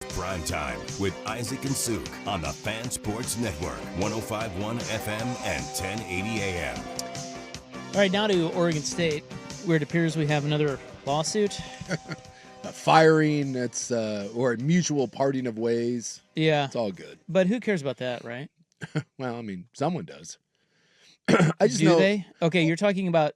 Primetime with Isaac and Suke on the Fan Sports Network, 105.1 FM and 1080 AM. All right, now to Oregon State, where it appears we have another lawsuit. A firing, or a mutual parting of ways. Yeah. It's all good. But who cares about that, right? Well, I mean, someone does. I just Do know. they? Okay, you're talking about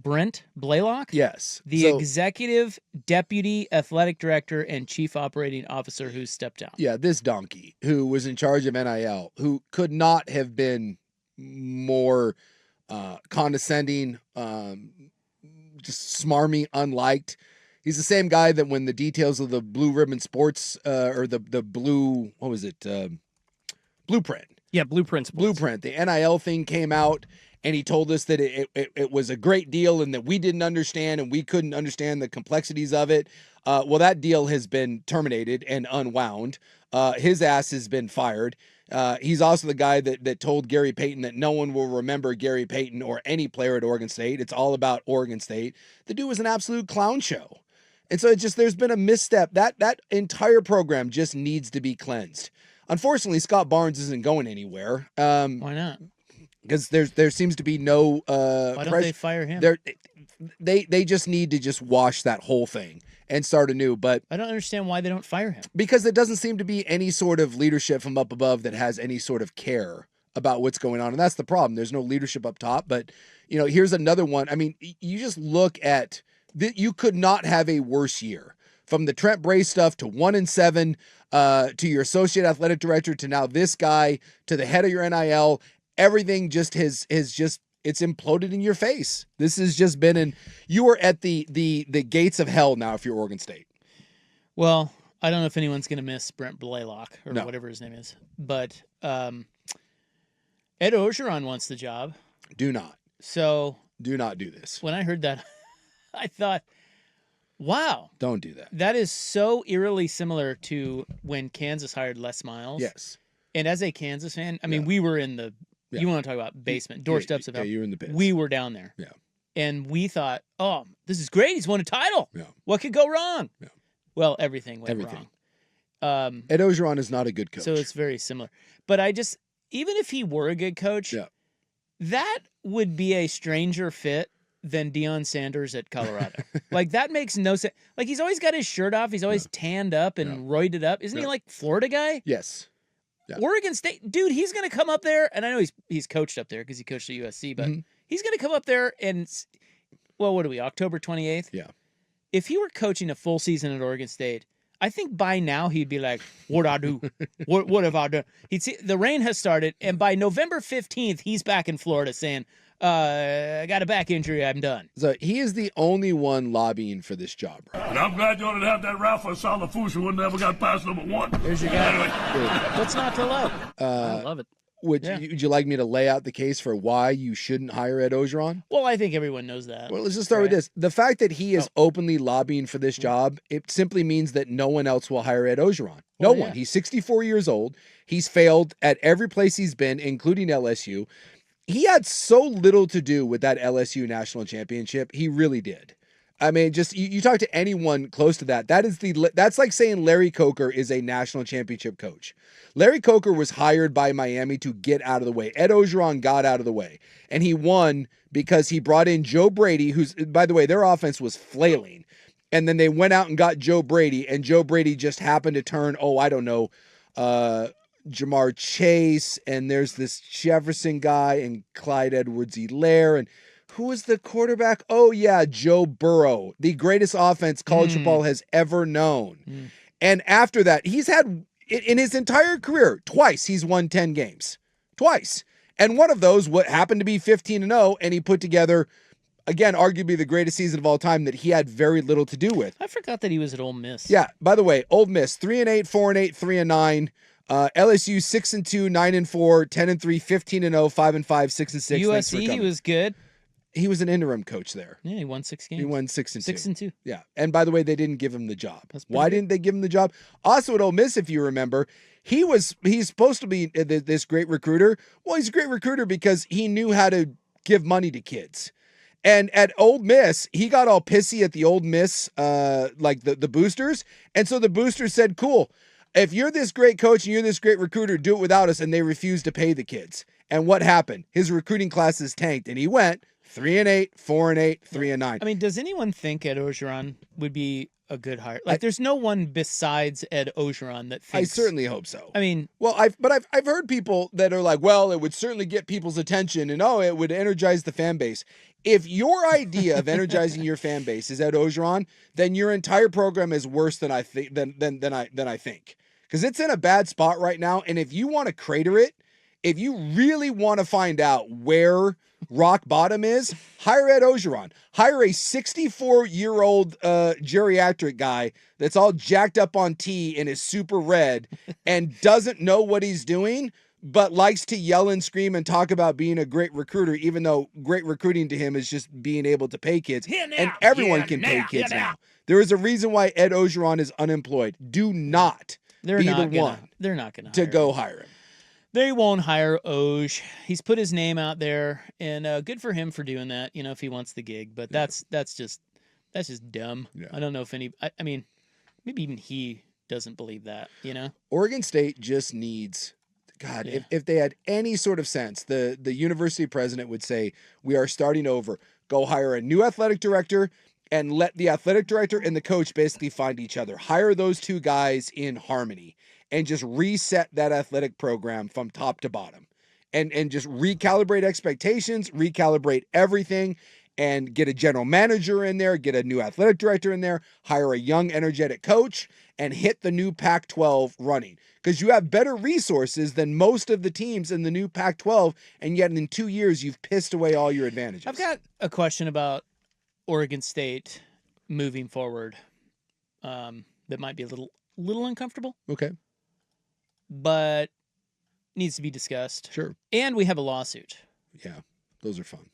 Brent Blaylock? Yes. The executive deputy athletic director and chief operating officer who stepped down. Yeah, this donkey who was in charge of NIL, who could not have been more condescending, just smarmy, unliked. He's the same guy that when the details of the Blue Ribbon Sports or the blue, what was it? Blueprint. Yeah, Blueprint. The NIL thing came out, and he told us that it was a great deal and that we didn't understand and we couldn't understand the complexities of it. Well, that deal has been terminated and unwound. His ass has been fired. He's also the guy that told Gary Payton that no one will remember Gary Payton or any player at Oregon State. It's all about Oregon State. The dude was an absolute clown show. And so there's been a misstep. That entire program just needs to be cleansed. Unfortunately, Scott Barnes isn't going anywhere. Why not? Because there seems to be no why don't they fire him? They just need to just wash that whole thing and start anew. But I don't understand why they don't fire him. Because it doesn't seem to be any sort of leadership from up above that has any sort of care about what's going on. And that's the problem. There's no leadership up top. But, here's another one. I mean, you just look at you could not have a worse year. From the Trent Bray stuff to 1-7, to your associate athletic director, to now this guy, to the head of your NIL, everything just it's imploded in your face. This has just been you are at the gates of hell now if you're Oregon State. Well, I don't know if anyone's going to miss Brent Blaylock or No. whatever his name is, but Ed Orgeron wants the job. Do not do this. When I heard that, I thought, wow. Don't do that. That is so eerily similar to when Kansas hired Les Miles. Yes. And as a Kansas fan, I mean, we were in the, you want to talk about basement, doorsteps of hell. Yeah, you were in the pits. We were down there. Yeah. And we thought, oh, this is great. He's won a title. Yeah. What could go wrong? Yeah. Well, everything went wrong. Ed Orgeron is not a good coach. So it's very similar. But even if he were a good coach, that would be a stranger fit than Deion Sanders at Colorado. Like, that makes no sense. Like, he's always got his shirt off. He's always tanned up and roided up. Isn't he like Florida guy? Yes. Yeah. Oregon State, dude, he's going to come up there, and I know he's coached up there because he coached at USC, but he's going to come up there and, well, what are we, October 28th? Yeah. If he were coaching a full season at Oregon State, I think by now he'd be like, what'd I do? What have I done? He'd see the rain has started, and by November 15th, he's back in Florida saying, I got a back injury, I'm done. So he is the only one lobbying for this job, right? And I'm glad you only have that Rafa Salafusa who never got past number one. There's your guy. What's not to love? I love it. Would you like me to lay out the case for why you shouldn't hire Ed Orgeron? Well, I think everyone knows that. Well, let's just start with this. The fact that he is openly lobbying for this job, it simply means that no one else will hire Ed Orgeron. No one. He's 64 years old. He's failed at every place he's been, including LSU. He had so little to do with that LSU national championship. He really did. I mean, just you talk to anyone close to that. That's like saying Larry Coker is a national championship coach. Larry Coker was hired by Miami to get out of the way. Ed Orgeron got out of the way, and he won because he brought in Joe Brady, who's, by the way, their offense was flailing. And then they went out and got Joe Brady, and Joe Brady just happened to turn, Jamar Chase, and there's this Jefferson guy and Clyde Edwards-Helaire, and who was the quarterback? Oh, yeah, Joe Burrow, the greatest offense college football has ever known. And after that, he's had, in his entire career, twice he's won 10 games. Twice. And one of those what happened to be 15-0, and he put together, again, arguably the greatest season of all time that he had very little to do with. I forgot that he was at Ole Miss. Yeah, by the way, Ole Miss, 3-8, 4-8, 3-9. LSU 6-2, 9-4, 10-3, 15-0, 5-5, 6-6. USC, he was good. He was an interim coach there. Yeah, he won 6 games. He won 6-2. 6-2. Yeah, and by the way, they didn't give him the job. Why good. didn't they give him the job? Also at Ole Miss, if you remember, he's supposed to be this great recruiter. Well, he's a great recruiter because he knew how to give money to kids. And at Ole Miss, he got all pissy at the Ole Miss, like the boosters. And so the boosters said, cool, if you're this great coach and you're this great recruiter, do it without us. And they refused to pay the kids. And what happened? His recruiting classes tanked, and he went 3-8, 4-8, 3-9. I mean, does anyone think Ed Orgeron would be a good hire? Like, there's no one besides Ed Orgeron that thinks. I certainly hope so. I mean, well, I've heard people that are like, well, it would certainly get people's attention, and it would energize the fan base. If your idea of energizing your fan base is Ed Orgeron, then your entire program is worse than I think. Than I think, because it's in a bad spot right now. And if you want to crater it, if you really want to find out where rock bottom is, hire Ed Orgeron. Hire a 64-year-old geriatric guy that's all jacked up on tea and is super red and doesn't know what he's doing, but likes to yell and scream and talk about being a great recruiter, even though great recruiting to him is just being able to pay kids. And everyone can pay kids now. There is a reason why Ed Orgeron is unemployed. Do not be the one they're not going to go hire him. They won't hire Oj. He's put his name out there, and good for him for doing that. If he wants the gig, but that's just dumb. Yeah. I don't know if I mean, maybe even he doesn't believe that. Oregon State just needs. God, if they had any sort of sense, the university president would say, we are starting over. Go hire a new athletic director and let the athletic director and the coach basically find each other. Hire those two guys in harmony and just reset that athletic program from top to bottom and just recalibrate expectations, recalibrate everything, and get a general manager in there, get a new athletic director in there, hire a young, energetic coach, and hit the new Pac-12 running. Because you have better resources than most of the teams in the new Pac-12, and yet in 2 years, you've pissed away all your advantages. I've got a question about Oregon State moving forward that might be a little uncomfortable. Okay. But needs to be discussed. Sure. And we have a lawsuit. Yeah, those are fun.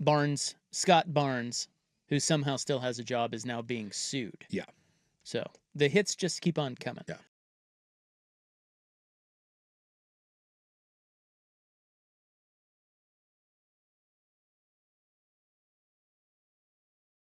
Scott Barnes, who somehow still has a job, is now being sued. Yeah. So the hits just keep on coming. Yeah.